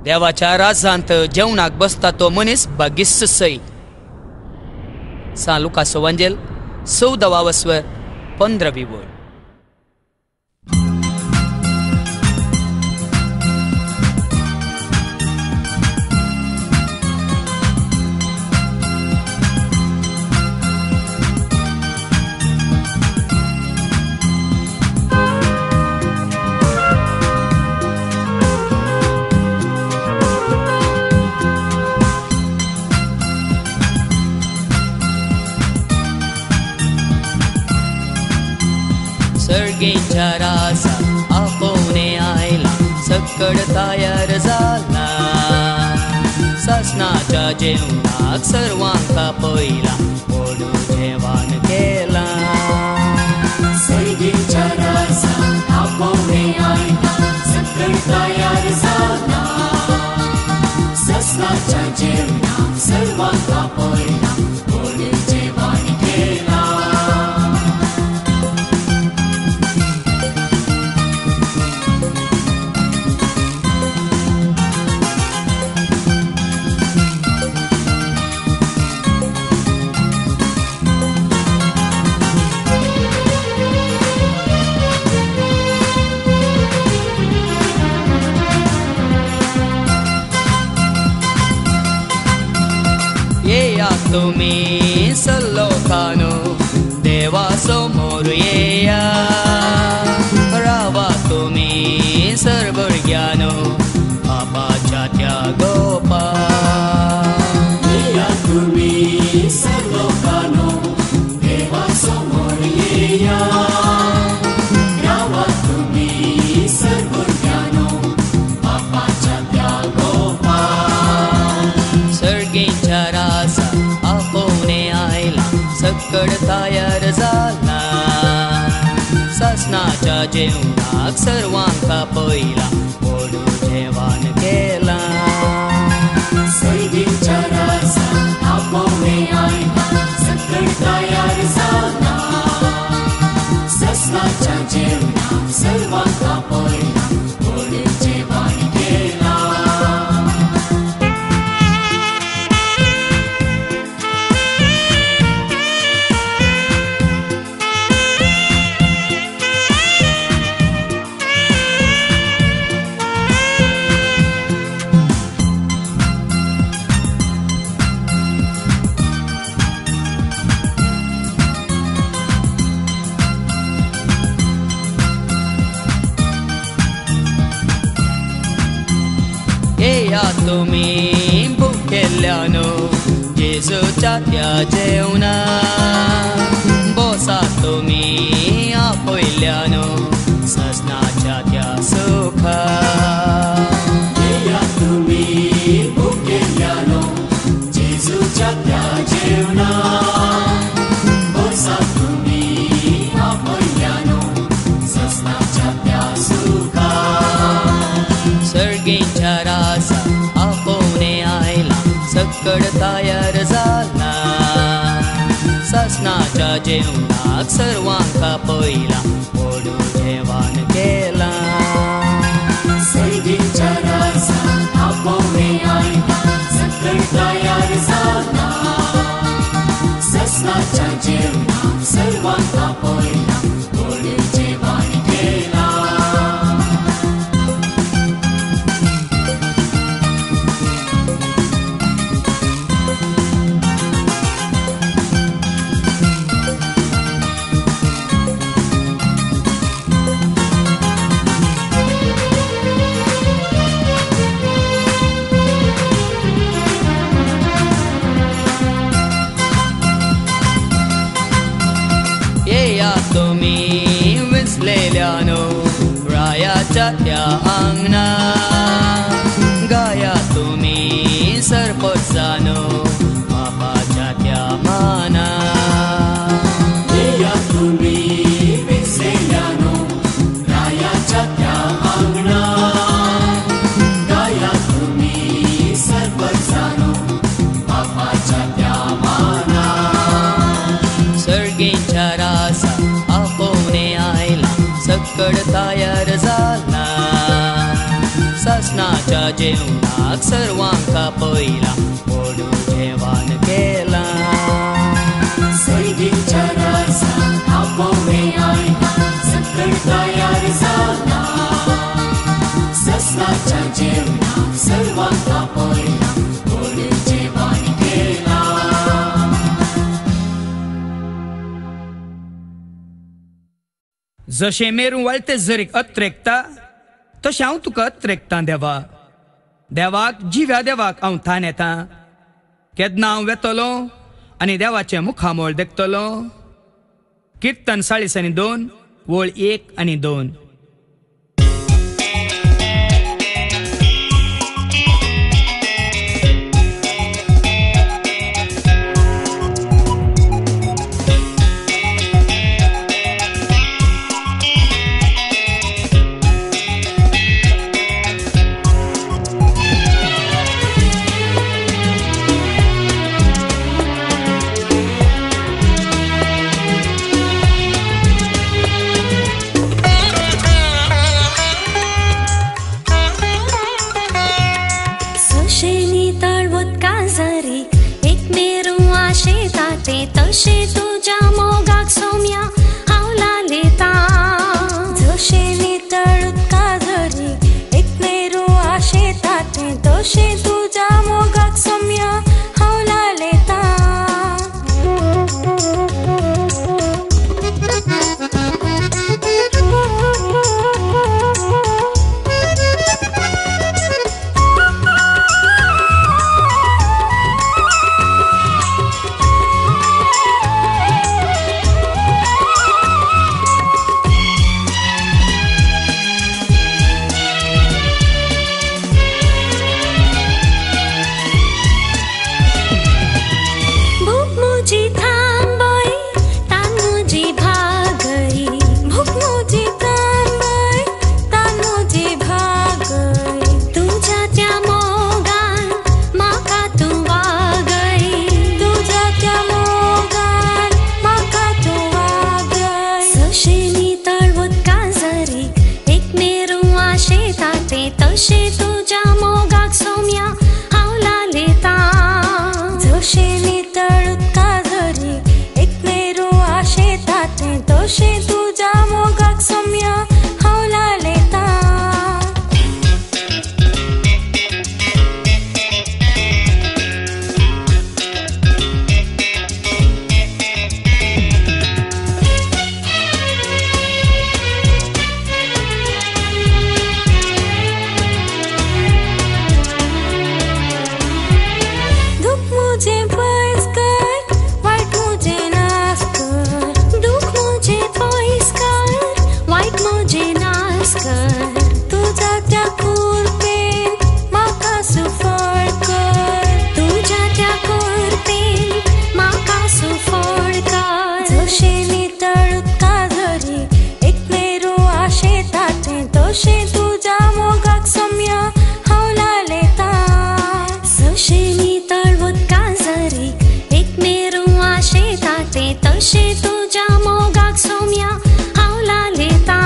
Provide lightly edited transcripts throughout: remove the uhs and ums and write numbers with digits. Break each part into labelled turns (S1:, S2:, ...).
S1: देवाच्या राजांत जेवणाक बसता तो मनीस बागिस्स सई. सा लुकासो वांजेल 14 वस्वर 15 वळ. सर्गींच्या रासा आपोवणे आयला, सकड तयार जाला. सासणाच्या जेवणाक सर्वांक पयला, ओडू जेवण केला.
S2: सर्गींच्या रासा आपोवणे आयला, सकड तयार जाला. सासणाच्या जेवणाक सर्वांक पयला, ओडू जेवण केला.
S1: येया तुम्ही सल्लोकानो, देवा समोर येया. रावा तुम्ही सर्वज्ञानो, बापाच्या त्या गोपा.
S2: येया तुम्ही सर्वलोकानो, देवा समोर येया. रावा तुम्ही सर्वज्ञानो, बापाच्या त्या गोपा.
S1: सर्गींच्या रासा आपोवणे आयला, सकड तयार जाला. सासणाच्या जेवणाक सर्वांक पयला, ओडू जेवण केला.
S2: सर्गींच्या रासा आपोवणे आयला, सकड तयार जाला. सासणाच्या जेवणाक सर्वांक पयला, ओडू जेवण केला.
S1: येया तुम्ही भुकेल्यानो, जेजूच्या त्या जेवणा. बोसा तुम्ही आपयल्यानो, सासणाच्या त्या सुखा.
S2: येया तुम्ही भुकेल्यानो, जेजूच्या त्या जेवणा. बोसा तुम्ही आपयल्यानो, सासणाच्या त्या सुखा.
S1: सर्गींच्या रासा आपोवणे आयला, सकड तयार जाला. सासणाच्या जेवणाक सर्वांक पयला, ओडू जेवण केला.
S2: सर्गींच्या रासा आपोवणे आयला, सकड तयार जाला. सासणाच्या जेवणाक सर्वांक पयला, ओडू जेवण केला.
S1: येया तुम्ही विसलेल्यानो, रायाच्या त्या अंगणा. गाया तुम्ही सरपंचानो, बापाच्या त्या माना.
S2: येया तुम्ही विसलेल्यानो, रायाच्या त्या अंगणा. गाया तुम्ही सरपंचानो, बापाच्या त्या माना.
S1: सर्गींच्या रासा आपोवणे आयला, सकड तयार जाला. ससनाच्या जेवणाक सर्वांका पहिला ओडू जेवण केला
S2: सैदीच्या रासात आपोवे आयला सकट तयार जाला ससनाच्या जेवणाक सर्वांका पहिला ओडू जेवण केला
S1: जशें मेरू वळते झरीक अत्रेकता तशें हांव तुका अत्रेकता देवा देवाक जिव्या देवाक हांव थान येता केन्ना हांव वेतलो आनी देवाचें मुखामोळ देखतलो किर्तन 42 वळ 1 आनी 2
S3: तशे तुझ्या मोगाक सोम्या हावला लेता जशे नितळूत काजरी एक मेरो आशेतात तशे तुझ्या मोगाक सोम्या हावला लेता तशे तुझ्या मोगाक सोम्या हावला लेता जशे नितळूत काजरी एक मेरो आशेतात तशे तुझ्या मोगाक सोम्या हावला लेता तशे तुझ्या मोगाक सोम्या हावला लेता जशे नितळूत काजरी एक मेरो आशेतात तशे तुझ्या मोगाक सोम्या हावला लेता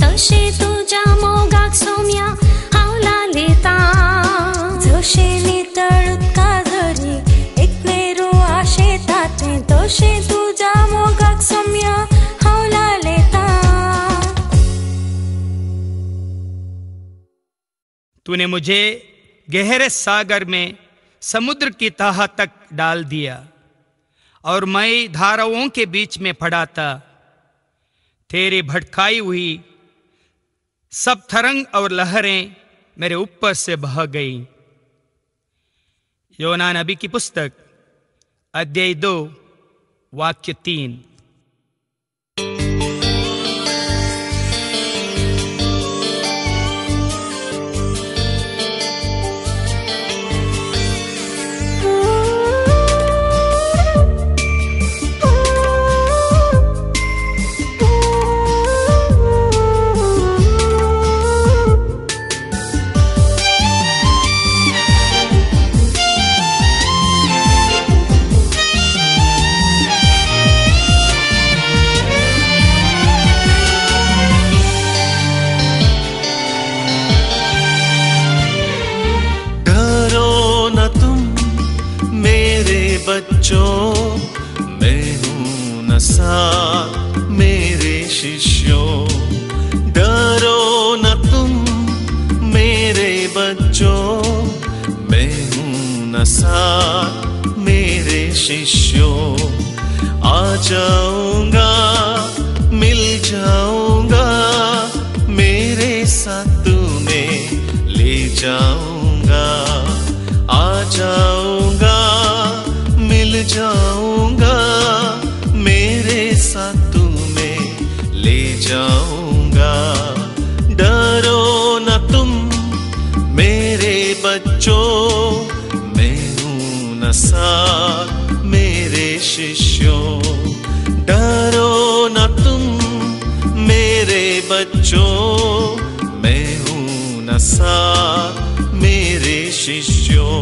S3: तशे तुझ्या मोगाक सोम्या हावला लेता जशे नितळूत काजरी एक मेरो आशेतात तशे तुझ्या मोगाक सोम्या हावला लेता
S1: तूने मुझे गहरे सागर में समुद्र की तह तक डाल दिया और मैं धाराओं के बीच में पड़ा था। तेरी भटकाई हुई सब तरंग और लहरें मेरे ऊपर से बह गई। योना नबी की पुस्तक अध्याय 2 वाक्य 3।
S4: बच्चों, मैं हूँ न साथ मेरे शिष्यों। डरो न तुम मेरे बच्चों, मैं हूँ न साथ मेरे शिष्यों। आ जाऊंगा, मिल जाऊंगा, मेरे साथ तुम्हें ले जाऊंगा। आ जाऊंगा, मिल जाऊंगा, मेरे साथ तुम्हें ले जाऊंगा। डरो न तुम मेरे बच्चों, मैं हूँ न साथ मेरे शिष्यों। डरो न तुम मेरे बच्चों, मैं हूँ न साथ मेरे शिष्यों।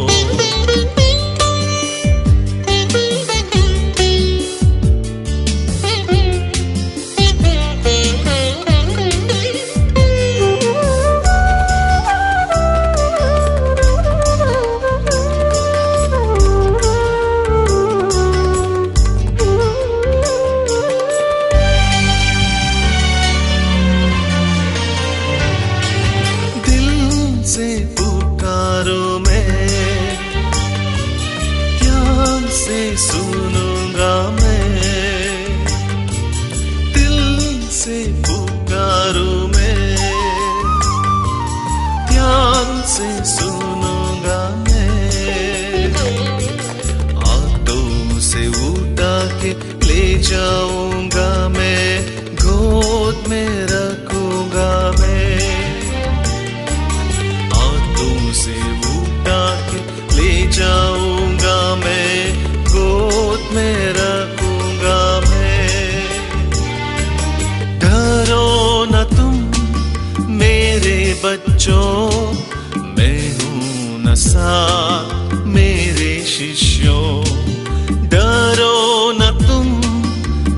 S4: सुनूंगा मैं, दिल से पुकारूं मैं, ध्यान से सुनूंगा मैं। हाथों से उठा के ले जाऊंगा मैं, गोद में रखूंगा मैं। हाथों से उठा के ले जाऊंगा मैं, गोद में रखूंगा मैं। डरो न तुम मेरे बच्चों, मैं हूँ न साथ मेरे शिष्यों। डरो न तुम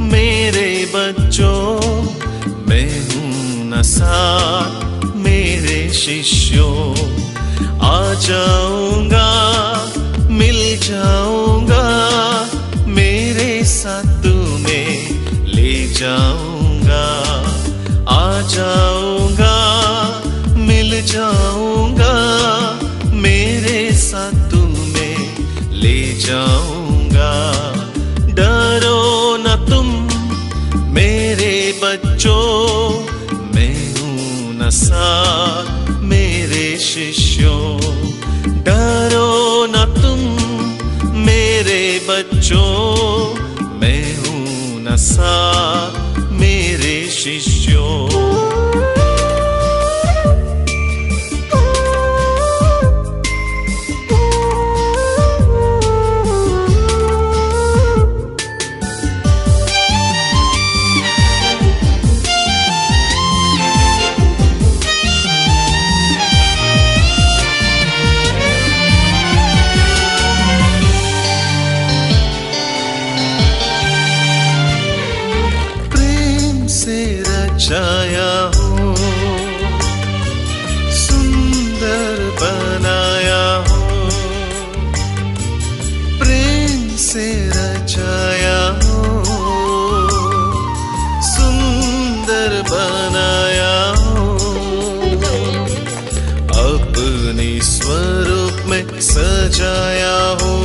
S4: मेरे बच्चों, मैं हूँ न साथ मेरे शिष्यों। आ जाऊंगा, मिल जाऊंगा, मेरे साथ तुम्हें ले जाऊंगा। आ जाऊंगा, मिल जाऊंगा, मेरे साथ तुम्हें ले जाऊंगा। डरो न तुम मेरे बच्चों, मैं हूँ न साथ मेरे शिष्यों। डरो न तुम मेरे बच्चों, मैं हूँ न साथ मेरे शिष्यों। रचाया हो, सुंदर बनाया हो, प्रेम से रचाया हो, सुंदर बनाया हो। अपने स्वरूप में सजाया हो,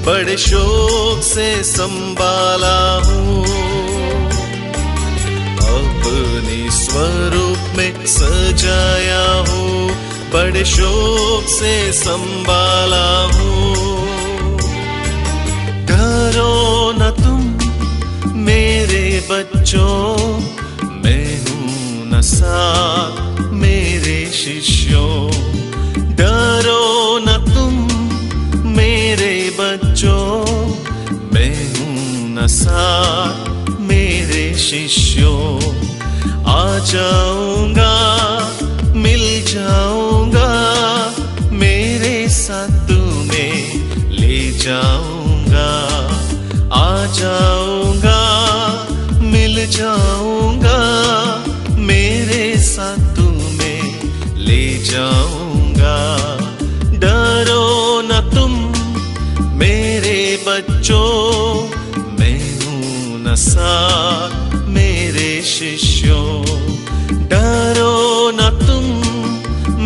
S4: बड़े शौक से संभाला हूँ, अपने स्वरूप में सजाया हूँ, बड़े शौक से संभाला हूँ। डरो न तुम मेरे बच्चों, मैं हूँ न साथ मेरे शिष्यों। डरो न तुम मेरे बच्चों, मैं हूँ न साथ मेरे शिष्यों। आ जाऊंगा, मिल जाऊंगा, मेरे साथ तुम्हें ले जाऊंगा। आ जाऊंगा, मिल जाऊंगा, मेरे साथ तुम्हें ले जाऊंगा। डरो न तुम मेरे बच्चों, मैं हूँ न साथ मेरे शिष्यों। डरो न तुम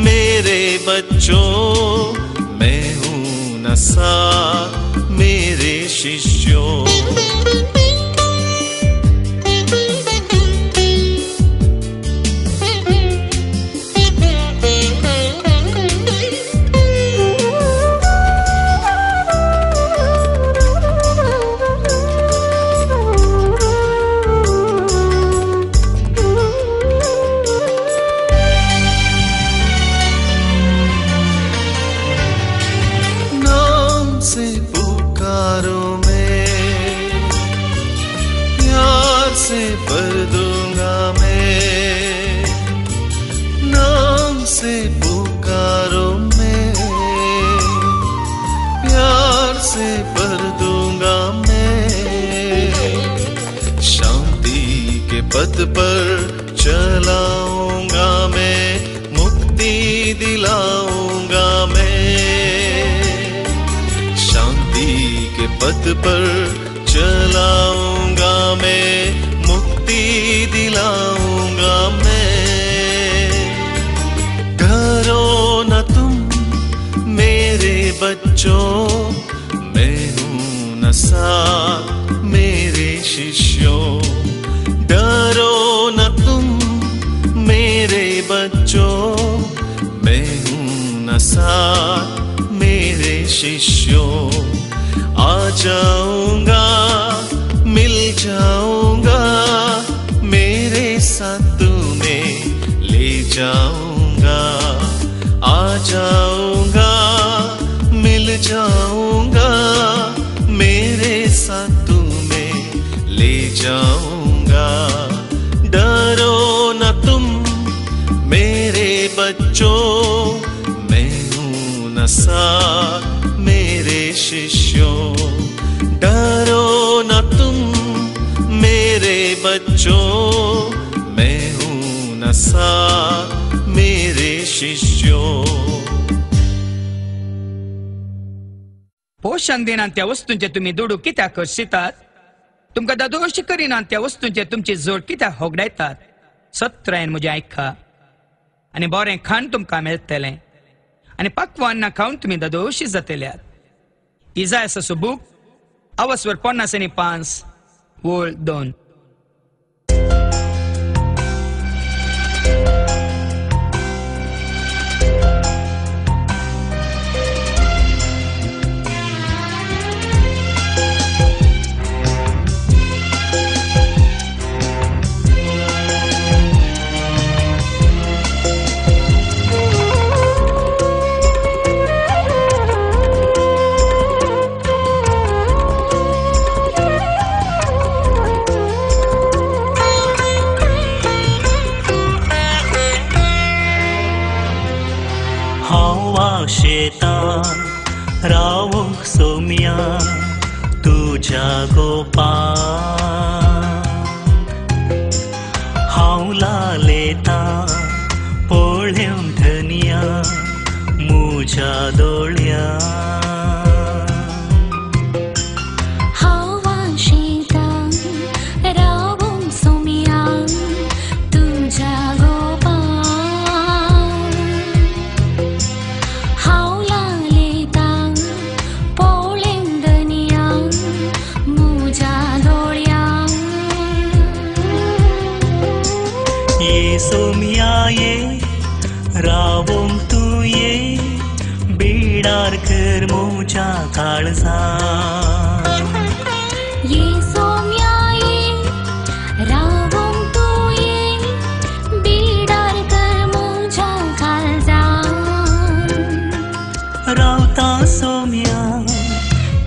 S4: मेरे बच्चों, मैं हूँ न साथ मेरे शिष्यों। भर दूंगा मैं, नाम से पुकारो मैं, प्यार से भर दूंगा मैं। शांति के पथ पर चलाऊंगा मैं, मुक्ति दिलाऊंगा मैं। शांति के पथ पर चलाऊंगा मैं, मुक्ति दिलाऊंगा मैं। डरो न तुम मेरे बच्चों, मैं हूँ न साथ मेरे शिष्यों। डरो न तुम मेरे बच्चों, मैं हूँ न साथ मेरे शिष्यों। आ जाऊंगा, मिल जाऊंगा, मेरे साथ तुम्हें ले जाऊंगा। आ जाऊंगा, मिल जाऊंगा, मेरे साथ तुम्हें ले जाऊंगा। डरो न तुम मेरे बच्चों, मैं हूँ न साथ मेरे शिष्यों। डरो न तुम मेरे बच्चों, मैं हूँ न साथ मेरे शिष्यों।
S1: पोषण देना त्या वस्तूंचे तुम्ही दुडू कित्याक करशितात? तुमकां दादोशी करिना त्या वस्तूंचे तुमची जोड कित्याक होगडायतात? सत्रायन म्हजें आयका आनी बरें खाण तुमकां मेळटलें, आनी पक्वान्न खावन तुमी दादोशी जातल्यात. इसायासाचो बूक अवस्वर 55 वोळ 2.
S5: शेतान रावूंक सोम्या तुझ्या गोपान. हांव लालेता पोळ्यों धनिया मुझ्या दोळ्यान.
S3: Howla le tang, poleng dani
S5: बीडार कर मोच्या काळजा
S3: ये सोम्या ये रावम तू ये बीडार कर मोच्या काळजा
S5: रावता सोम्या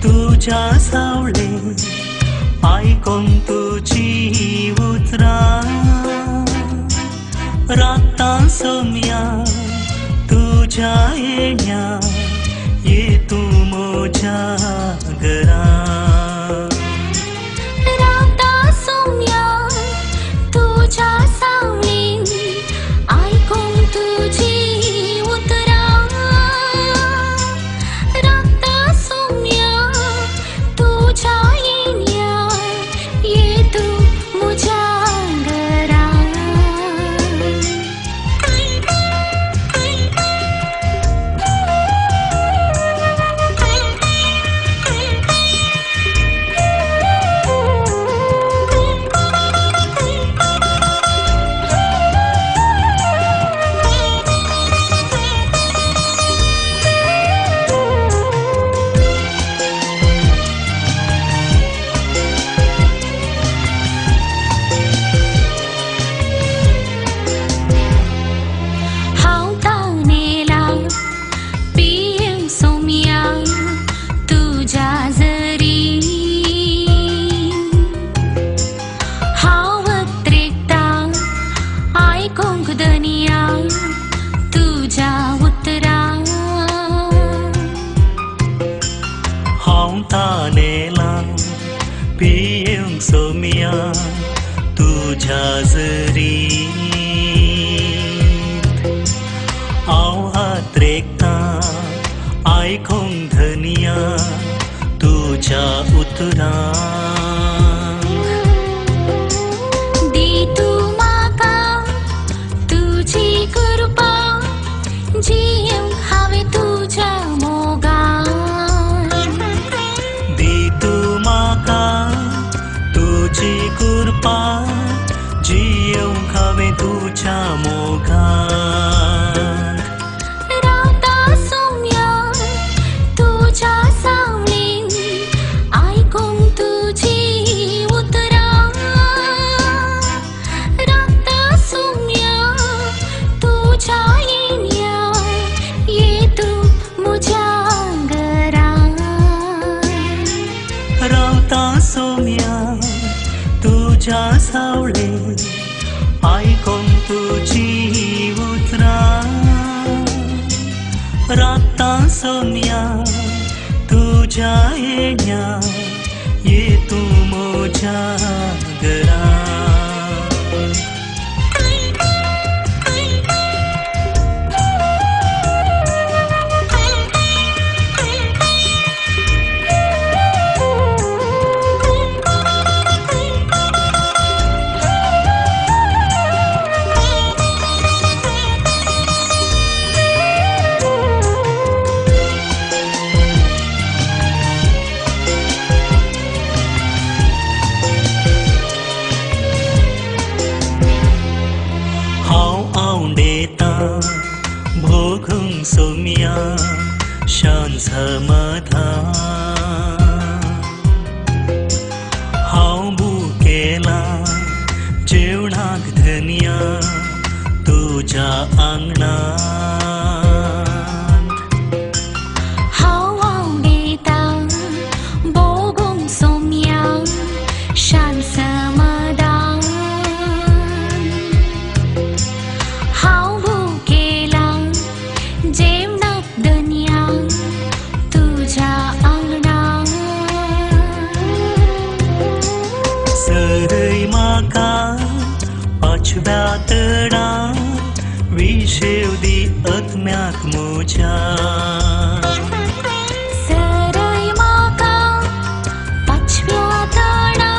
S5: तुझ्या सावळे ऐकून तुझी उतरा राता सोम्या तुझ्या येण्या ये तू मोच्या घरा
S3: रावता सोम्या तुझ्या सावळीन ऐकून तुझी उतरा रावता सोम्या तुझ्या येण्या ये तू मुझ्या घरा
S5: पियं सोम्या तुझ्या जरी आवाज रेखता ऐकून धनिया तुझ्या उतरा
S3: दी तू माका तुझी कृपा जीव हवे तुझ्या मोगा
S5: दी तू माका तुझी कृपा जीव खावे तुझ्या मोगा
S3: रावता सोम्या तुझ्या सावळीन ऐकून तुझी उतरा रावता सोम्या तुझ्या येण्या ये तू मुझ्या घरा
S5: रावता सोम्या तुझ्या सावळे ऐकून तुझी उतरा राता सोम्या तुझ्या येण्या ये तू मोझ्या घरा भोगुं सोम्या शान समाधान हांव भुकेला जेवणाक धनिया तुझ्या आंगणात
S3: हांव आवडेता भोगुंक सोम्या शान समाधान हांव भुकेला जेवणाक धनिया तुझ्या आंगणात
S5: सरय म्हाका पाचव्या तडा विशेव दी आत्म्याक म्हज्या
S3: सरय म्हाका पाचव्या तडा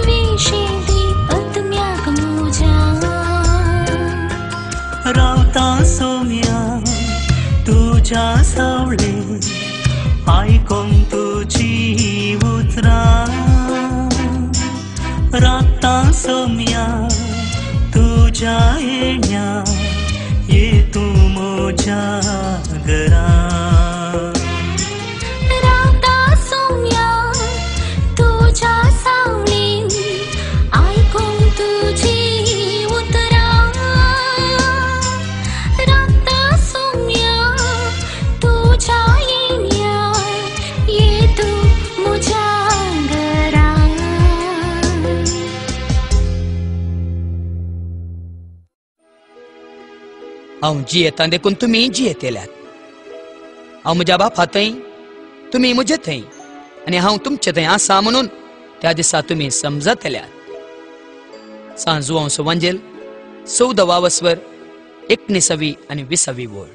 S3: विशेव दी आत्म्याक म्हज्या
S5: रावता सोम्या तुझ्या सावळे ऐकून तुझी उतरा राता सोम्या तुझ्या येण्या ये तू मोझ्या घरा
S1: हांव जियेता देखून तुमी जियेतेल्यात. हांव म्हज्या बापा थंय, तुमी म्हजे थंय, आनी हांव तुमचे थंय आसा म्हणून त्या दिसा तुमी समजतल्यात. सांजुवांस वांजेल 14वा वस्वर 19वी आनी 20वी वळ.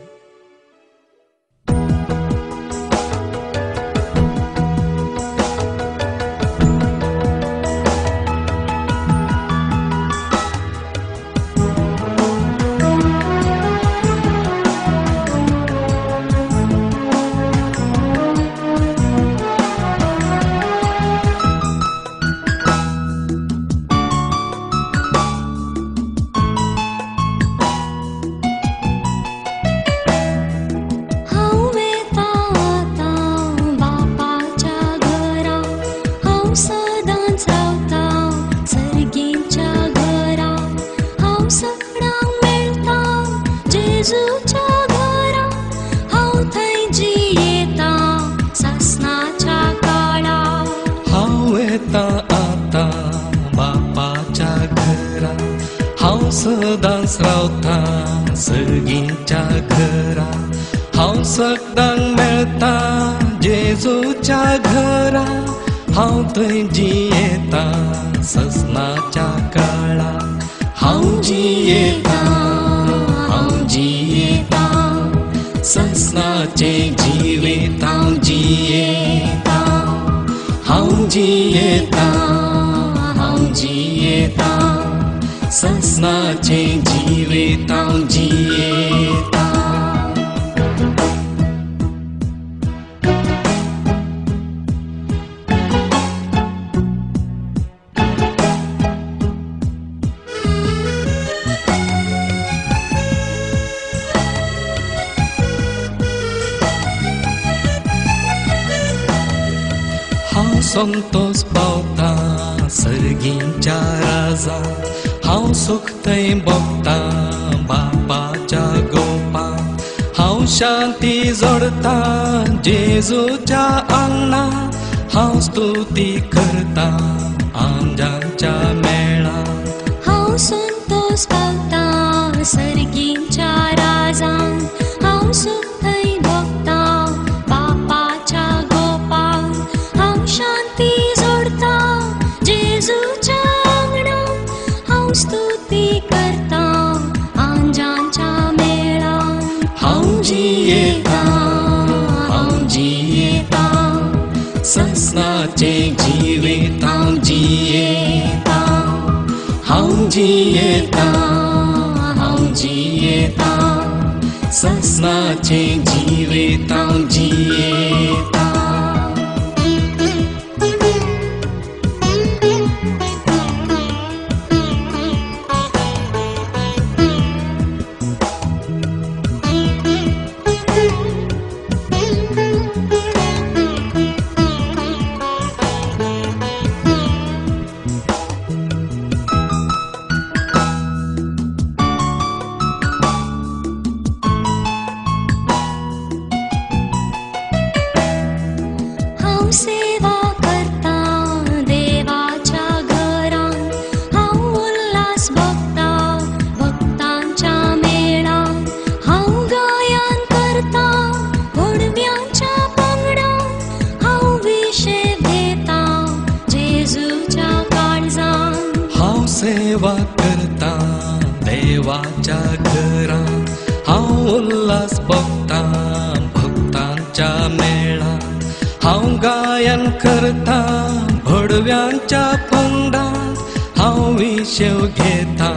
S6: सदांच रावता सर्गीच्या घरा. हांव सदांच मेळता जेजूच्या घरा. हांव थंय जियेता ससनाच्या काळाक. हांव जियेता, हांव जियेता ससनाचे जिवीत. हांव जियेता, हांव जियेता, हांव जियेता ससनाचे जिवीत. हांव जियेता. हांव संतोष पावता सर्गीच्या राजा. हांव सुख थंय भोगता बापाच्या गोपा. हांव शांती जोडता जेजूच्या आंगणा. हांव स्तुती करता आंजांच्या मेळा.
S3: हांव संतोष पावता सर्गीच्या राजान. हांव सुख थंय भोगता बापाच्या गोपान. हांव शांती जोडता जेजूच्या आंगणा. हांव स्तुती करता आंजांच्या मेळा.
S6: हांव जियेता, हांव जियेता ससनाचे जिवीत. हांव जियेता, हांव जियेता, हांव जियेता ससनाचे जिवीत. हांव जियेता.
S3: हांव सेवा करता देवाच्या घरान. हांव उल्हास भोगता भक्तांच्या मेळान. हांव गायन करता व्हडव्यांच्या पंगडान. हांव विशे घेता जेजूच्या काळजान.
S6: हांव सेवा करता देवाच्या घरान. हांव उल्हास भोगता भक्तांच्या मेळान. हांव गायन करता भडव्यांच्या पंगडान. हांव विशेव घेता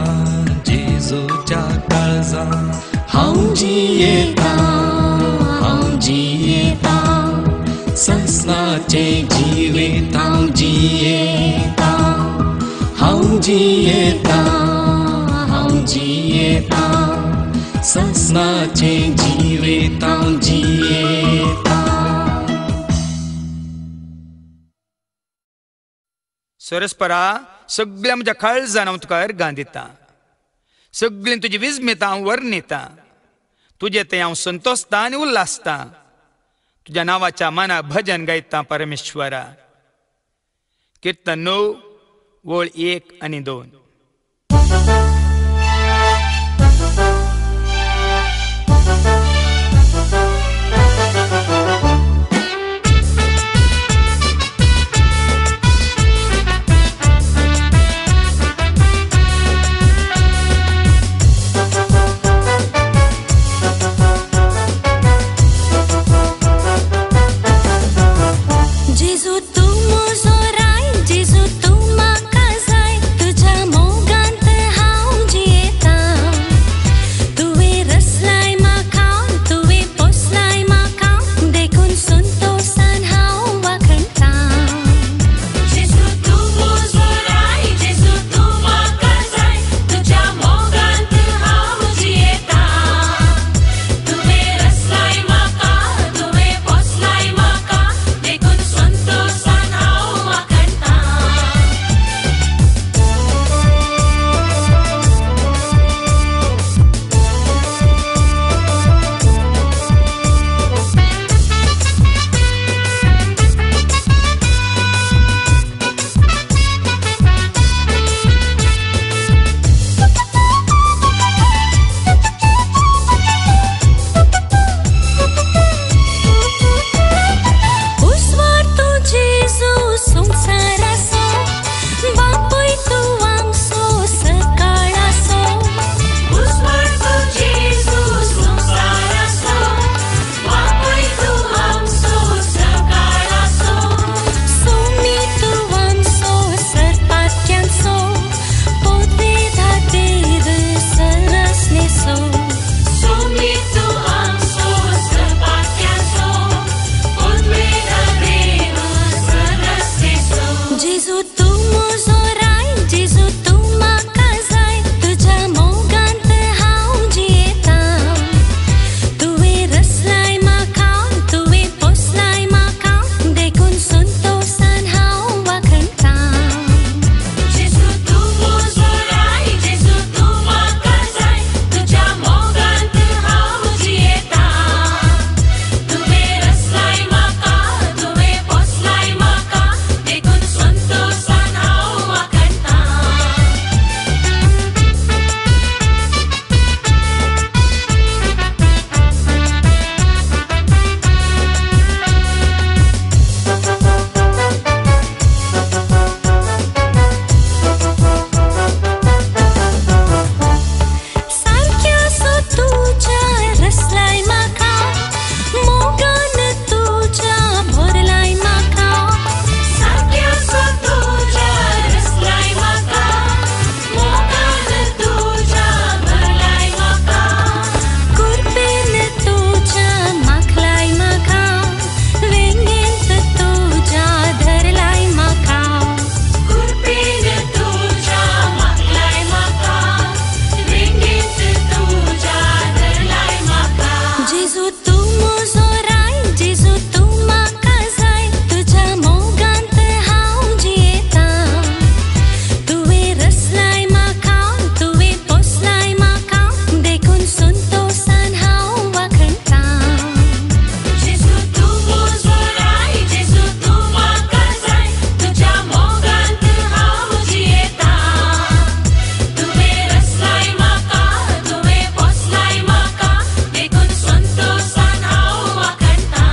S6: जेजूच्या काळजान. हांव जियेता, हांव जियेता ससनाचे जिवीत. हांव जियेता, हांव जियेता, हांव जियेता ससनाचे जिवीत. हांव जियेता.
S1: सरस्परा सगळ्या म्हज्या काळजान हांव तुका अर्गां दिता. सगळीं तुजी विस्मितां हांव वर्णिता. तुजे थंय हांव संतोसता आनी उल्हासता. तुज्या नांवाच्या मानाक भजन गायता परमेश्वरा. कीर्तन 9 वळ 1 आनी 2.
S3: जेजू तू म्हजो राय, जेजू तू म्हाका जाय, तुज्या मोगांत हांव जियेतां. तुवें रचलाय म्हाका, तुवें पोसलाय म्हाका, देखून संतोशान हांव वाखणटां. जेजू तू म्हजो राय, जेजू तू म्हाका जाय, तुज्या मोगांत हांव जियेतां. तुवें रचलाय म्हाका, तुवें पोसलाय म्हाका, देखून संतोशान हांव वाखणटां.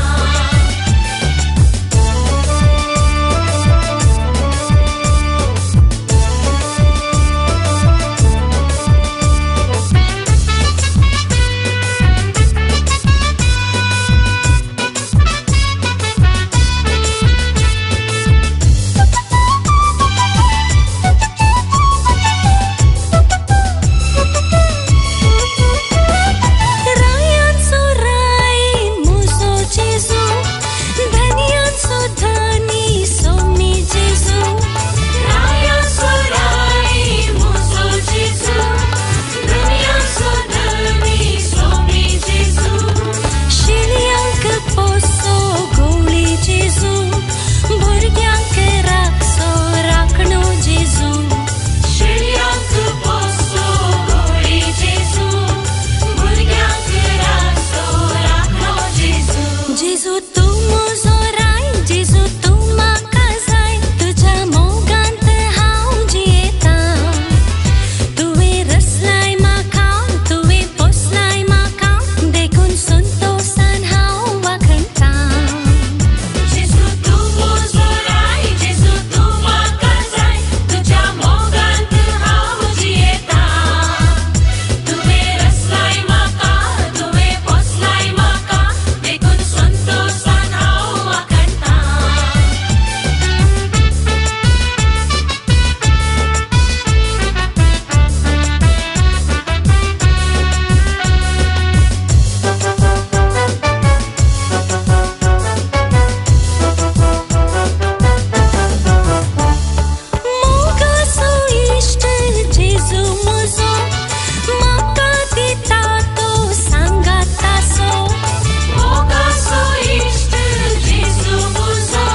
S3: रायांचो राय म्हजो जेजू, धन्यांचो धनी सोमी जेजू. रायांचो राय म्हजो जेजू, धन्यांचो धनी सोमी जेजू. शिल्यांक पोसो गवळी जेजू, भुरग्यांक राखसो राखणो जेजू. शिल्यांक पोसो गवळी जेजू, भुरग्यांक राखसो राखणो जेजू. जेजू तू म्हजो राय, जेजू तू म्हाका जाय, तुज्या मोगांत हांव जियेतां. तुवें रचलाय म्हाका, तुवें पोसलाय म्हाका, देखून संतोशान हांव वाखणटां. जेजू तू म्हजो राय, जेजू तू म्हाका जाय, तुज्या मोगांत हांव जियेतां. तुवें रचलाय म्हाका, तुवें पोसलाय म्हाका, देखून संतोशान हांव वाखणटां. मोगाचो इश्ट जेजू म्हजो, म्हाका दिता तो सांगातासो. मोगाचो इश्ट जेजू म्हजो,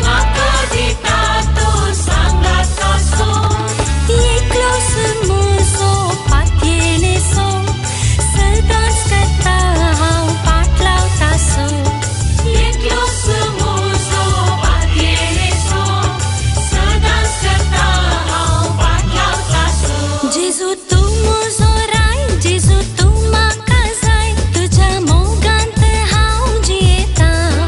S3: म्हाका दिता तो सांगातासो. एकलोच म्हजो पातयेणेसो, सदांच करता हांव पाट लावतासो. एकलोच म्हजो पातयेणेसो, सदांच करता हांव पाट लावतासो. जेजू तू म्हजो राय, जेजू तू म्हाका जाय, तुज्या मोगांत हांव जियेतां.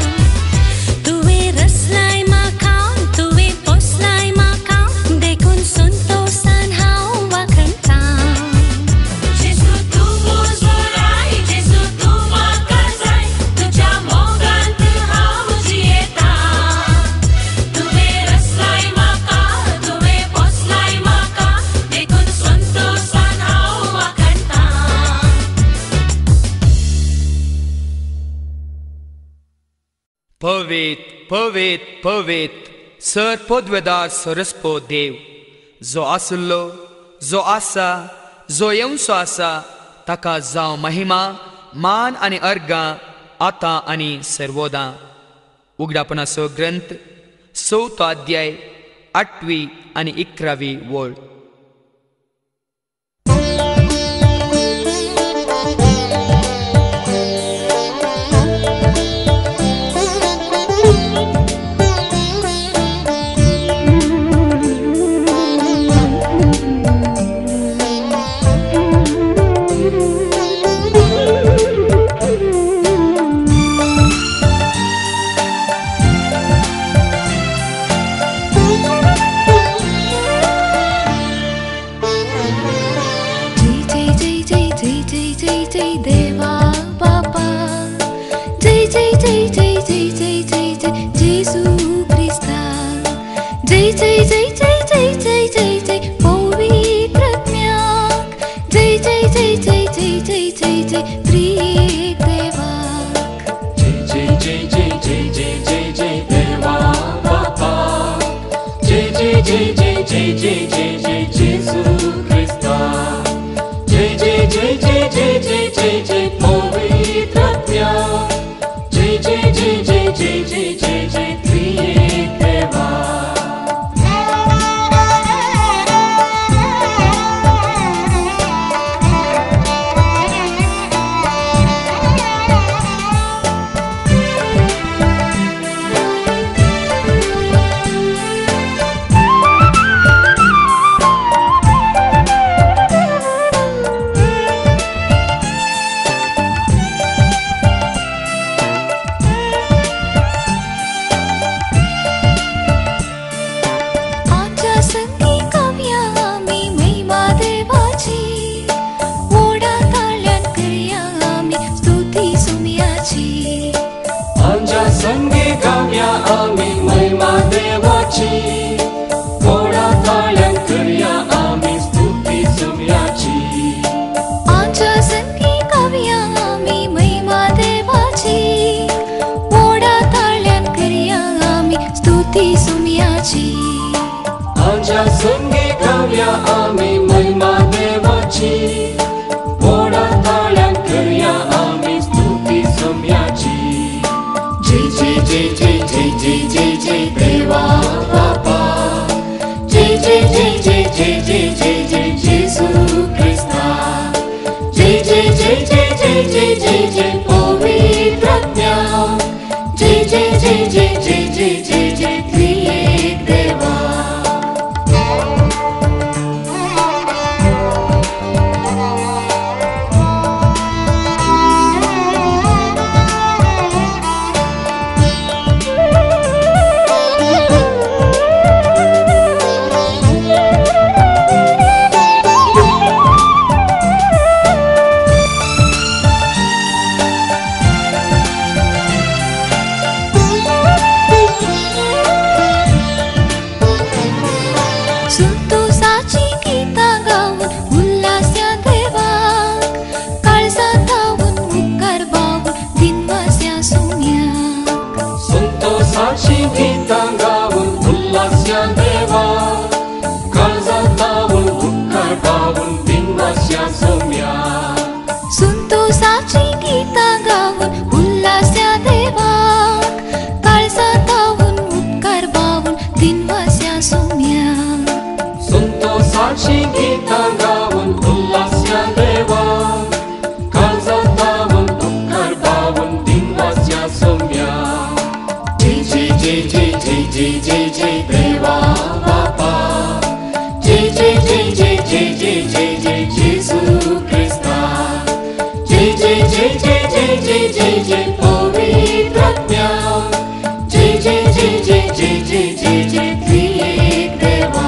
S3: तुवें रचलाय म्हाका, तुवें पोसलाय म्हाका, देखून संतोशान हांव वाखणटां. जेजू तू म्हजो राय, जेजू तू म्हाका जाय, तुज्या मोगांत हांव जियेतां. तुवें रचलाय म्हाका, तुवें पोसलाय म्हाका, देखून संतोशान हांव वाखणटां.
S1: पवेत पवेत पवेत सर पोद्वेदार सरस्पो देव, जो आसुल्लो, जो आसा, जो येवचो आसा, ताका जावं महिमा, मान आनी अर्गां आतां आनी सर्वोदां. उगडापणाचो ग्रंथ 4 अध्याय 8 आनी 11 वळ.
S3: जय जय जय जय जय जय जय जय पवित्रज्ञाक, जय जय जय जय जय जय जय जय त्रिएक देवाक.
S6: जय जय जय जय जय जय जय देवा बापा, जय जय जय जय जय जय जय जय जेसू ख्रिस्ता, जय जय जय जय जय जय जय जय पवित्र आम्ही महिमा देवाची, मोडा ताळ्यान करूया आम्ही स्तुती सोम्याची.
S3: आमच्या संगी गाऊया आम्ही महिमा देवाची, मोडा ताळ्यान करूया आम्ही स्तुती सोम्याची.
S6: आमच्या संगी गाऊया आम्ही महिमा देवाची, मोडा ताळ्यान करूया आम्ही स्तुती सोम्याची. जय जय जय जय जय जय जय जय देवा बापा, जय जय जय जय जय जय जय जय जेसू ख्रिस्ता, जय जय जय जय जय जय जय जय पवित्रात्म्या, जय जय जय जय जय जय जय जय त्रिएक देवा.
S3: संतोषाची गीता गाऊन उल्हास्या देवाक, काळजात धावून मुखार बावून दिनवास्या सोम्याक.
S6: संतोषाची गीता गाऊन उल्हास्या देवा, काळजात धावून मुखार बावून दिनवास्या सोम्या.
S3: संतोषाची गीता गाऊन उल्हास्या देवाक, काळजात धावून मुखार बावून दिनवास्या सोम्याक.
S6: संतोषाची गीता गाऊन उल्हास्या देवा, काळजात धावून मुखार बावून दिनवास्या सोम्या. जय जय जय जय जय जय जय जय देवा बापा, जय जय जय जय जय जय जय जय जेसू ख्रिस्ता, जय जय जय जय जय जय जय जय पवित्रात्म्या, जय जय जय जय जय जय जय जय त्रिएक देवा.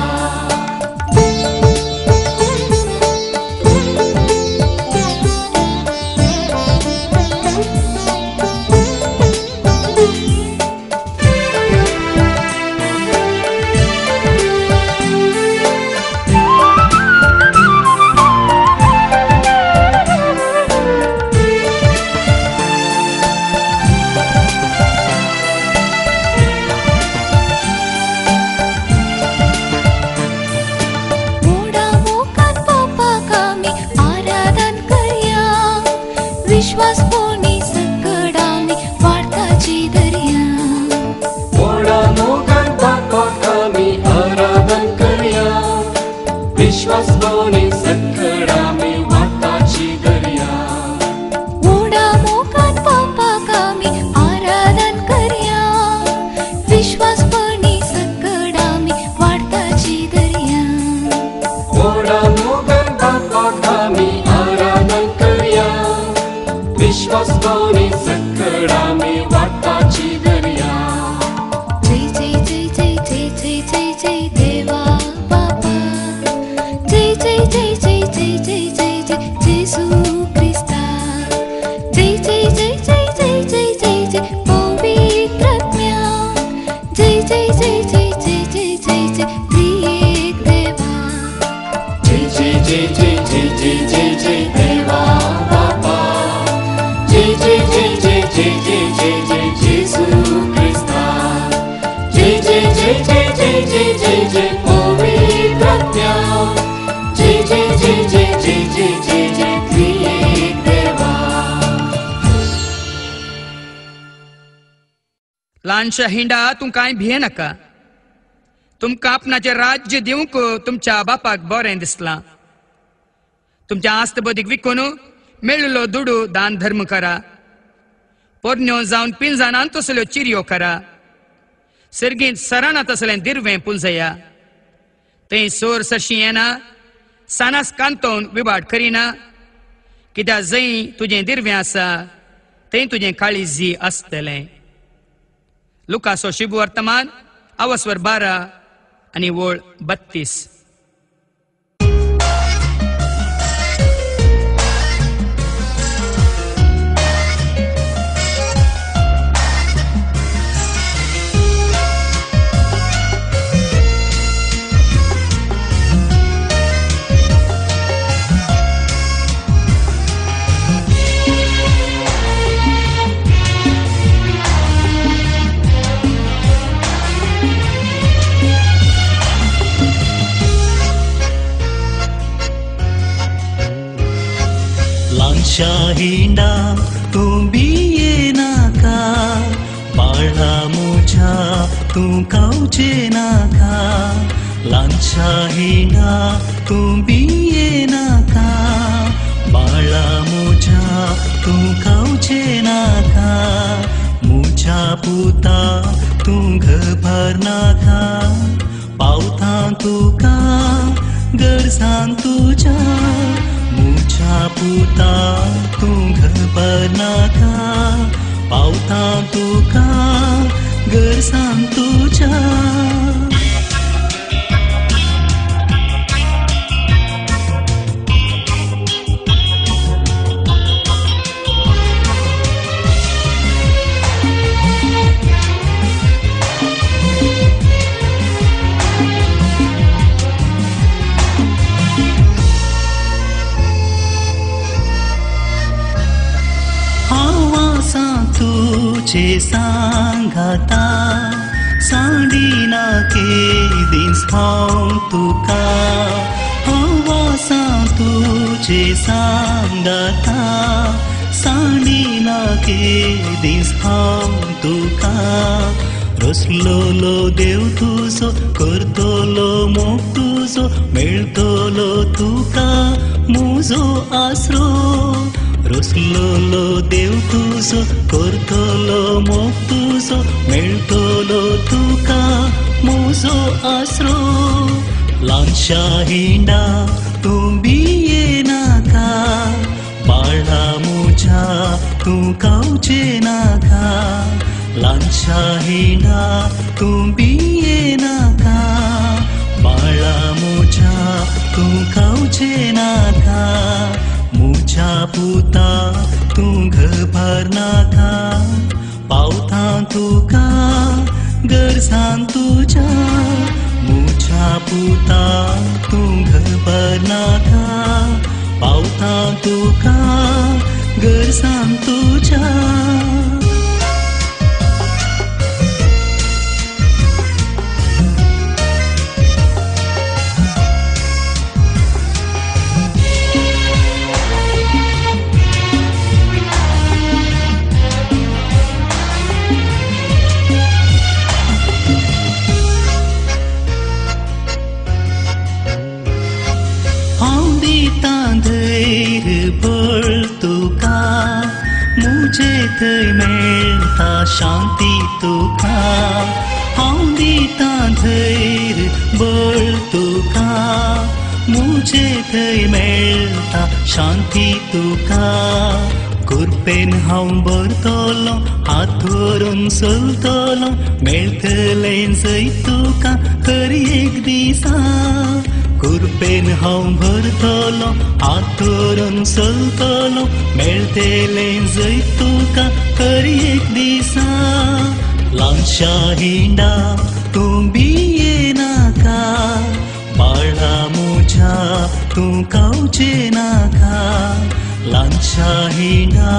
S3: मोडा मोकान पापाक आमी आराधन करया, विश्वास पोणी सकड आमी वार्ताची दर्या.
S6: मोडा मोगान बापाक आमी आराधन करूया, विश्वास दोनी सकड आमी वाटाची दर्या.
S3: मोडा मोकान पापाक आमी आराधन करया, विश्वास पोणी सकड आमी वार्ताची दर्या.
S6: मोडा मोगान बापाक आमी आराधन करूया, विश्वास दोनी सकड आमी वाटाची दर्या.
S3: जय जय जय जय जय जय जय जय देवा बापा, जय जय जय जय जय जय जय जय जेसू ख्रिस्ता, जय जय जय जय जय जय जय जय पवित्रात्म्या, जय जय जय जय जय जय जय जय त्रिएक देवा.
S6: जय जय जय जय जय जय जय जय देवा बापा, जय जय जय जय जय जय जय जय जेसू ख्रिस्ता, जय जय जय जय जय जय जय जय पवित्रात्म्या, जय जय जय जय जय जय जय जय त्रिएक देवा.
S1: ल्हानशा हिंडा तूं कांय भिये नाका. तुमकां आपणाचें राज्य दिवंक तुमच्या बापाक बरें दिसलां. तुमच्या आस्त बदीक विकून मेळिल्लो दुडू दान धर्म करा. पोरण्यो जावन पिंजानान तसल्यो चिरयो करा. सर्गींत सराना तसलें दिर्वें पुंजया. थंय सोर सरशी येना, सानास कांतोवन विबाट करिना. कित्याक जंय तुजें दिर्वें आसा थंय तुजें काळीजी आसतलें. लुकासो शुभ वर्तमान अवस्वर 12 आणि वळ 32.
S5: ल्हानशा हिंडा तूं भियेनाका बाळा म्हज्या तूं कावचे नाका ल्हानशा हिंडा तूं भियेनाका बाळा म्हज्या तूं कावचे नाका म्हज्या पुता तूं घबर नाका पावता तुका गरजान तुज्या म्हज्या पुता तूं घबर नाका पावता तुका गरजान तुज्या तुझे सांगाता सांडिना केदीस हांव तुका हवासा तुझे सांगाता सांडिना केदीस हांव तुका रसलोलो देव तुजो करतलो मोग तुजो मेळटलो तुका म्हजो आसरो रसलोलो देव तुजो करतलो मोग तुजो मेळटलो तुका म्हजो आसरो ल्हानशा हिंडा तूं भियेनाका बाळा म्हज्या तूं कावचे नाका ल्हानशा हिंडा तूं भियेनाका बाळा म्हज्या तूं कावचे नाका म्हज्या पुता तूं घबर नाका पावता तुका गरजान तुज्या म्हज्या पुता तूं घबर नाका पावता तुका गरजान तुज्या मुझे थंय मेळटा शांती तुका हांव दिता धैर्य बळ तुका मुझे थंय मेळटा शांती तुका कुरपेन हांव भरतलो हात धरून चलतलो मेळटलें जय तुका खरी एक दिसा कुरपेन हांव भरतलो हात धरून चलतलो मेळटलें जय तुका खरी एक दिसा ल्हानशा हिंडा तूं भियेनाका बाळा म्हज्या तूं कावचे नाका ल्हानशा हिंडा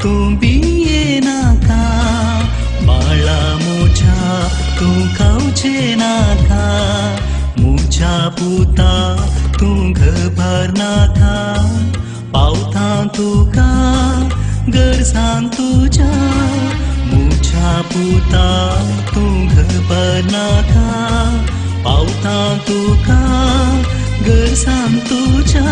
S5: तूं भियेनाका बाळा म्हज्या तूं कावचे नाका म्हज्या पुता तूं घबर नाका पावता तुका गरजान तुज्या म्हज्या पुता तूं घबर नाका पावता तुका गरजान तुज्या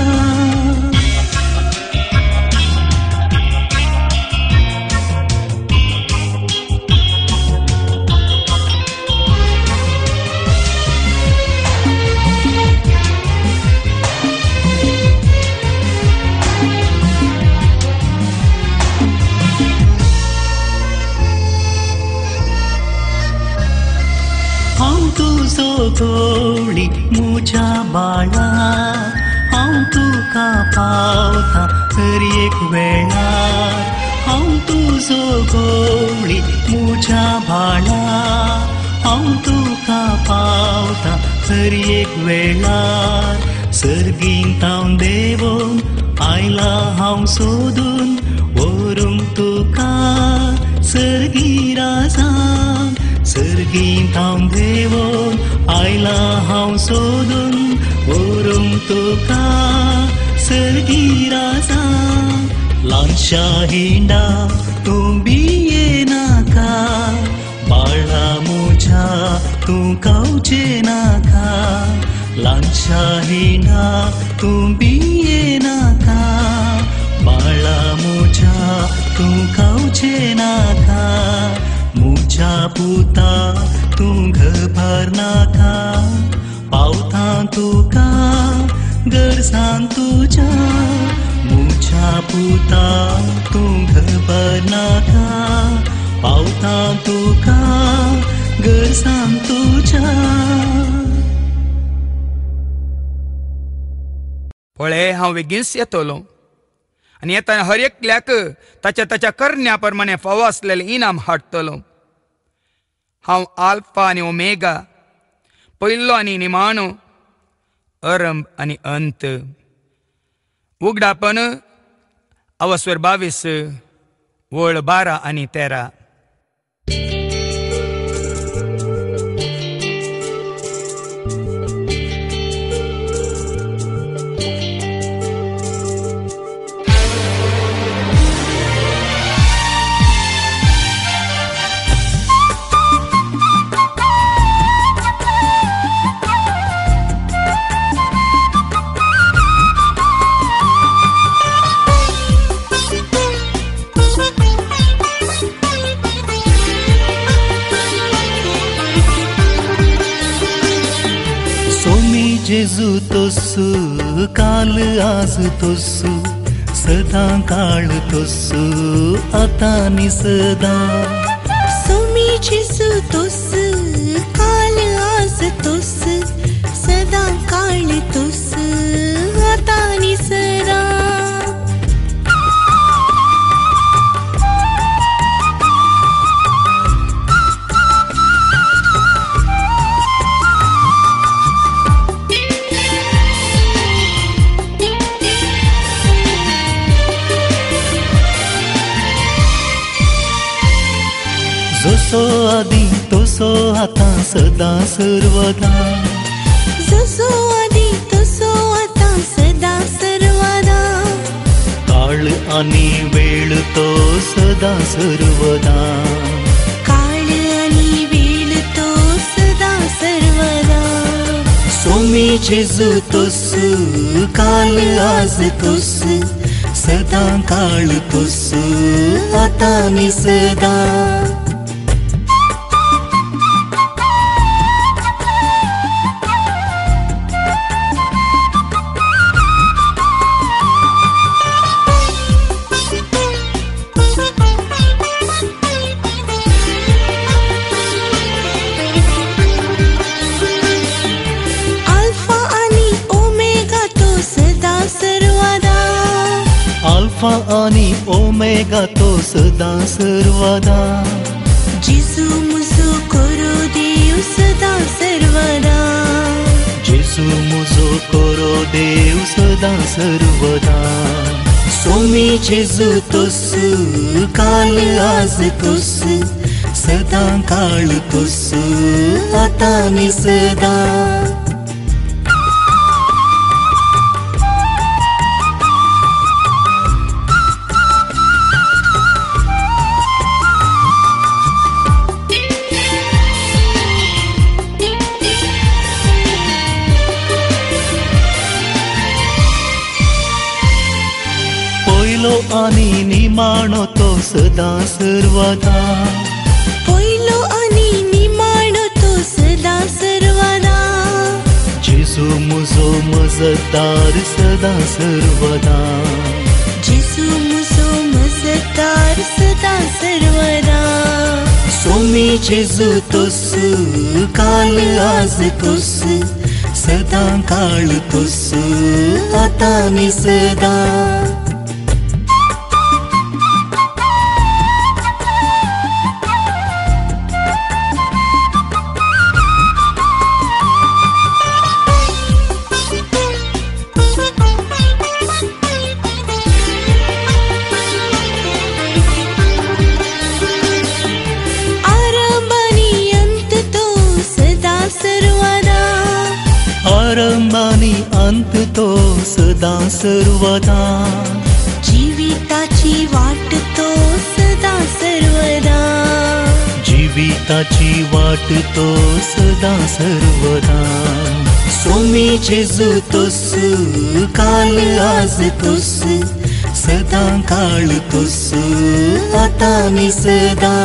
S5: गोळी म्हज्या बाळा हांव तुका पावता खरी एक वेळार हांव तुजो गोळी म्हज्या बाळा हांव तुका पावता खरी एक वेळार सर्गींत हांव देवून आयला हांव सोदून व्हरूंक तुका सर्गी राजान सर्गींत हांव देवून आयला हांव सोदून व्हरूंक तुका सर्गी राजान ल्हानशा हिंडा तूं बिये नाका बाळा म्हज्या तूं कावचे नाका ल्हानशा हिंडा तूं बिये नाका बाळा म्हज्या तूं कावचे नाका म्हज्या पुता तूं घबर नाका पावता तुका गरजान तुज्या म्हज्या पुता तूं घबर नाका पावता तुका गरजान तुज्या.
S1: पळय हांव बेगीनच येतलो आनी येताना हर एकल्याक ताच्या ताच्या करण्या प्रमाणे फावो आसलेलें इनाम हाडटलो. हांव आल्फा आनी ओमेगा पयलो आनी निमाणो आरंभ आनी अंत. उगडापण अवस्वर 22 वळ 12 आनी 13.
S5: जेजू तोस्सू काल आज तोस्सू सदां काळ तोस्सू आतां आनी सदां.
S3: सोमी जेजू तोस्सू काल आज तोस्सू सदां काळ तोस्सू आतां आनी सदां.
S5: जसो आदी तसो आतां सदां सर्वदा.
S3: जसो आदी तसो आतां सदां सर्वदा.
S5: काळ आनी वेळ तो सदां सर्वदा.
S3: काळ आनी वेळ तो सदां सर्वदा.
S5: सोमी जेजू तोस्सू काल आज तोस्सू सदां काळ तोस्सू आतां आनी सदां. अल्फा आनी ओमेगा तो सदां सर्वदा.
S3: जेजू म्हजो कोरो देव सदां सर्वदा.
S5: जेजू म्हजो कोरो देव सदां सर्वदा. सोमी जेजू तोस्सू काल आज तोस्सू सदां काळ तोस्सू आतां आनी सदां. पयलो आनी निमाणो तो सदां सर्वदा.
S3: पयलो आनी निमाणो तो सदां सर्वदा.
S5: जेजू म्हजो मजतदार सदां सर्वदा.
S3: जेजू म्हजो मजतदार सदां सर्वदा.
S5: सोमी जेजू तोस्सू काल आज तोस्सू सदां काळ तोस्सू आतां आनी सदां. आरंभ आनी अंत तो सदां सर्वदा.
S3: जीविता जीविताची वाट तो सदा सर्वदा
S5: जीविताची वाट तो सदा सर्वदा सोमी जेजू तोस काल आज तोस सदा काळ तोस आता नि सदा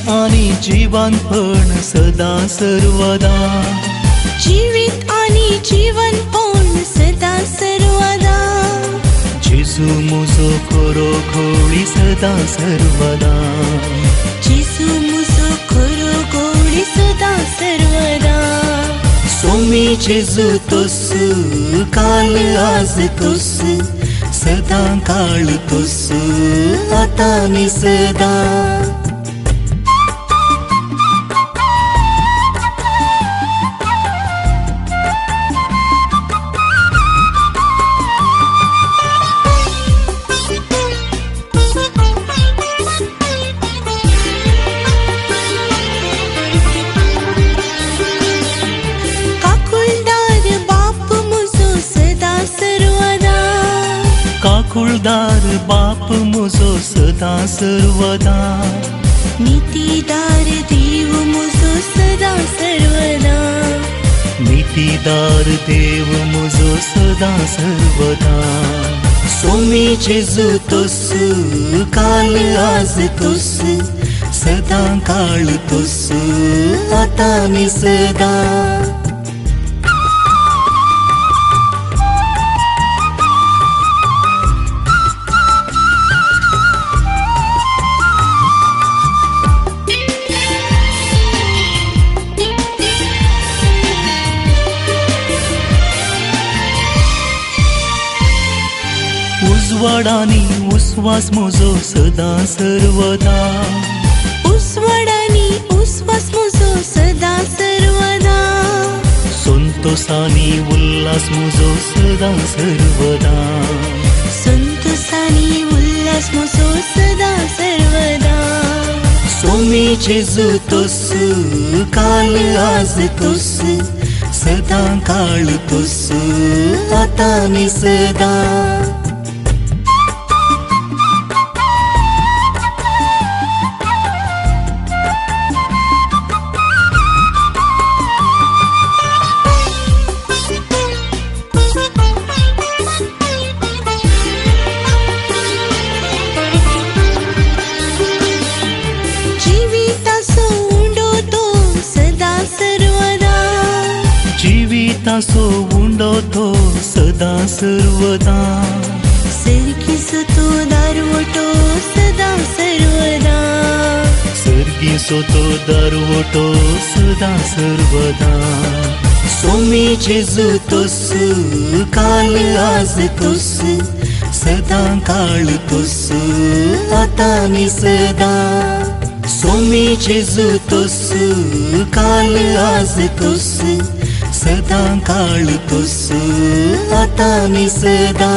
S5: आणि जीवनपण सदा सर्वदा
S3: जीवित आणि जीवनपण सदा सर्वदा
S5: जेजू मुजो खरो खोळी सदा सर्वदा
S3: जेजू मुजो खरो खोळी सदा सर्वदा
S5: सोमी जेजू तोस काल आज तोस सदा काळ तोस आता नि सदा काकुळदार बाप मुजो सदा सर्वदा
S3: नीतीदार देव मुजो सदा सर्वदा
S5: नीतीदार देव मुजो सदा सर्वदा सोमी जेजू तोस काल आज तोस सदा काळ तोस आता नि सदा उजवाडानी उस्वास मोजो सदा सर्वदा
S3: उस्वाडानी उस्वास मोजो सदा सर्वदा
S5: संतोषानी उल्हास मोजो सदा सर्वदा
S3: संतोषानी उल्हास मोजो सदा सर्वदा
S5: सोमी जेजू तोस काल आज तोस सदा काळ तोस आता नि सदा जीवितासो उंडो तो सदा सर्वदा
S3: सर्गीसो तो दारवटो सदा सर्वदा
S5: सर्गीसो तो दारवटो सदा सर्वदा सोमी जेजू तोस काल आज तोस सदा काळ तोस आता नि सदा सोमी जेजू तोस काल आज तोस सदा काळ तोस आता नि सदा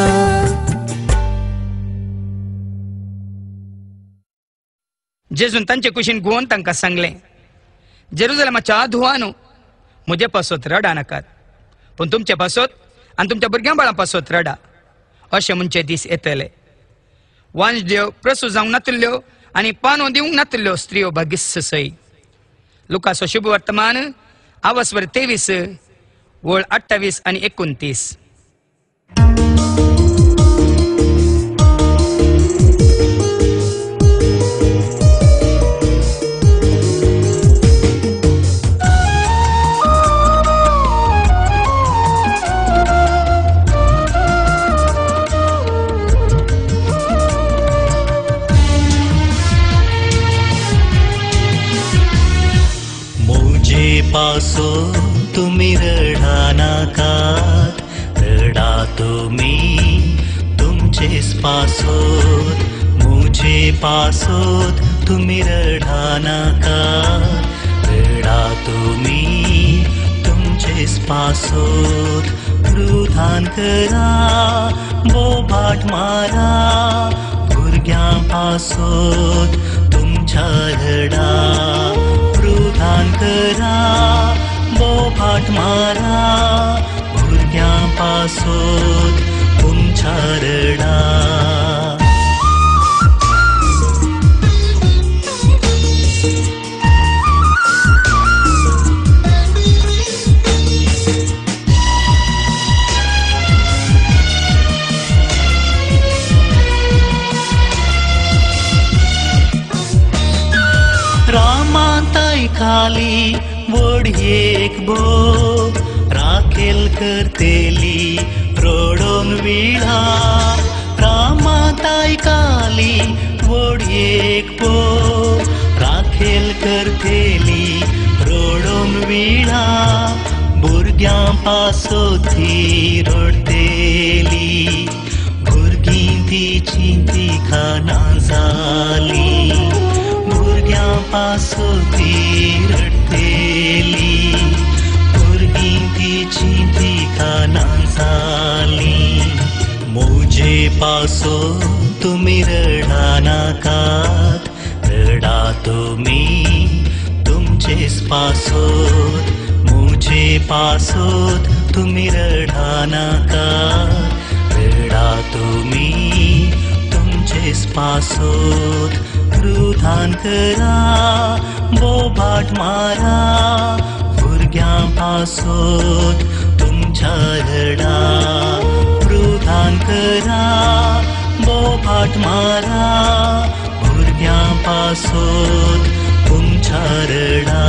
S1: जेजून तांचे कुशीन गुवोन तांकां सांगलें जेरुसलेमाच्या धुवानो म्हजे पासत रडा नाकात पूण तुमचे पासत आनी तुमच्या भुरग्यां बाळां पासत रडा अशें म्हणचे दीस येतले वांज देव प्रसूत जावंक नातिल्ल्यो आनी पानो दिवंक नातिल्ल्यो स्त्रियो भाग्यस्स सई लुकाचो शुभ वर्तमान आवस्वर 23 वळ 28 आणि 29
S5: पासो तुम्ही रडा नाकात रडा तुम्ही तुमचेच पासोत मुझे पासोत तुम्ही रडा नाकात रडा तुम्ही तुमचे तुमचेच पासोत रुधान करा बोबाट मारा भुरग्यां पासोत तुमच्या रडा रुधान करा बोबाट मारा भुरग्यां पासोत तुमच्या रडा रामांताई खाली वडयेक बो राखेल करतेली रोडोन विळा रामांताई खाली वडयेक बो राखेल करतेली रोडोन विळा भुरग्यां पासोती रडतेली भुरगीं तिची तिखाना जाली भुरग्यां पासोती रडतेली भुरगीं तिची तिखाना जाली म्हजे पासो तुमी रडा नाकात रडा तुमी तुमचेच पासोत म्हजे पासोत तुमी रडा नाकात रडा तुमी तुमचेच पासोत रुधान करा बोबाट मारा भुरग्यां पासोत तुमच्या रडा रुधान करा बोबाट मारा भुरग्यां पासोत तुमच्या रडा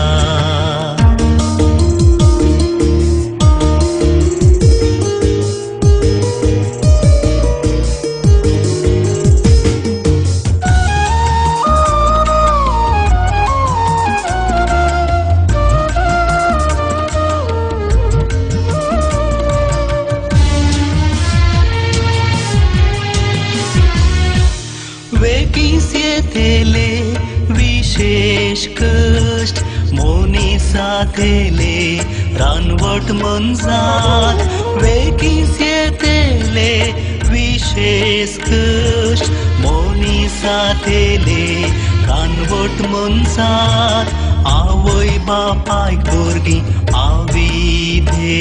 S5: तेले विशेष कष्ट मोनी साथेले रानवट मनजात वेगीच येतेले विशेष कष्ट मोनी साथेले रानवट मनजात आवय बापायक भुरगीं आविधे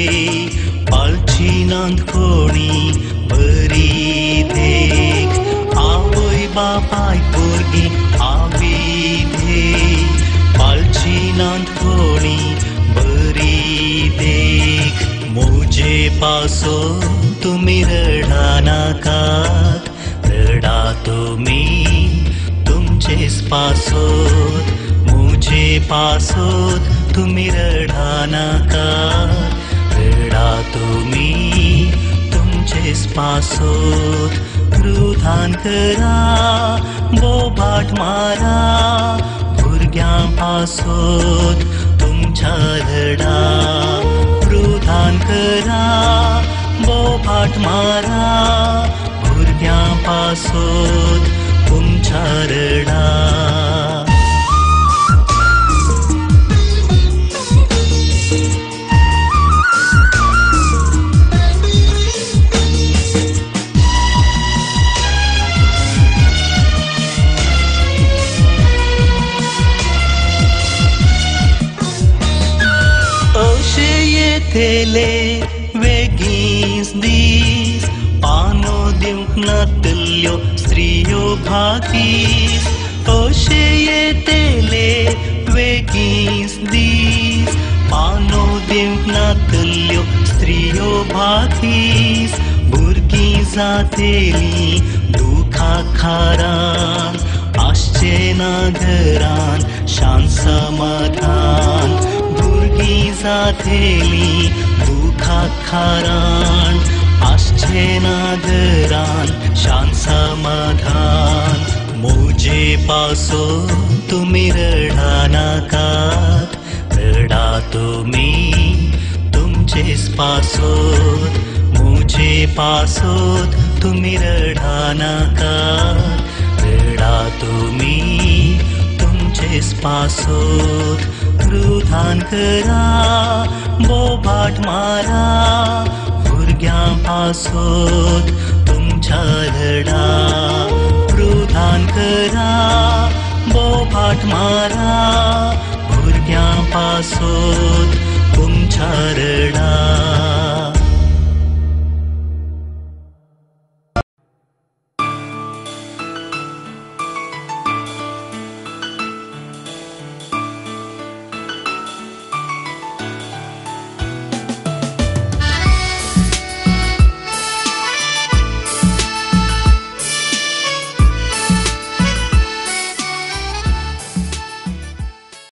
S5: पालची नांद कोणी बरी देख आवय बापायक भुरगीं आविधे पालची नांद कोणी बरी देख म्हजे पासो तुमी रडा नाकात रडा तुमी तुमचेच पासोत म्हजे पासोत तुमी रडा नाकात रडा तुमी तुमचेच पासोत रुधान करा बोबाट मारा भुरग्यां पासोत तुमच्या रडा रुधान करा बोबाट मारा भुरग्यां पासोत तुमच्या रडा तेले वेगीच दीस पानो दिवंक नातल्यो स्त्रियो भागीस अशे येतेले वेगीच दीस पानो दिवंक नातल्यो स्त्रियो भागीस भुरगीं जातेली दुखा खारान आसचे ना घरान शांत समाधान भुरगीं जातेली दुखा खारान आसचे ना घरान शांत समाधान म्हजे पासो तुमी रडा नाकात रडा तुमी तुमचेच पासोत म्हजे पासोत तुमी रडा नाकात रडा तुमी तुमचेच पासोत रुधान करा बोबाट मारा भुरग्यां पासोत तुमच्या लढा रुधान करा बोबाट मारा भुरग्यां पासोत तुमच्या रडा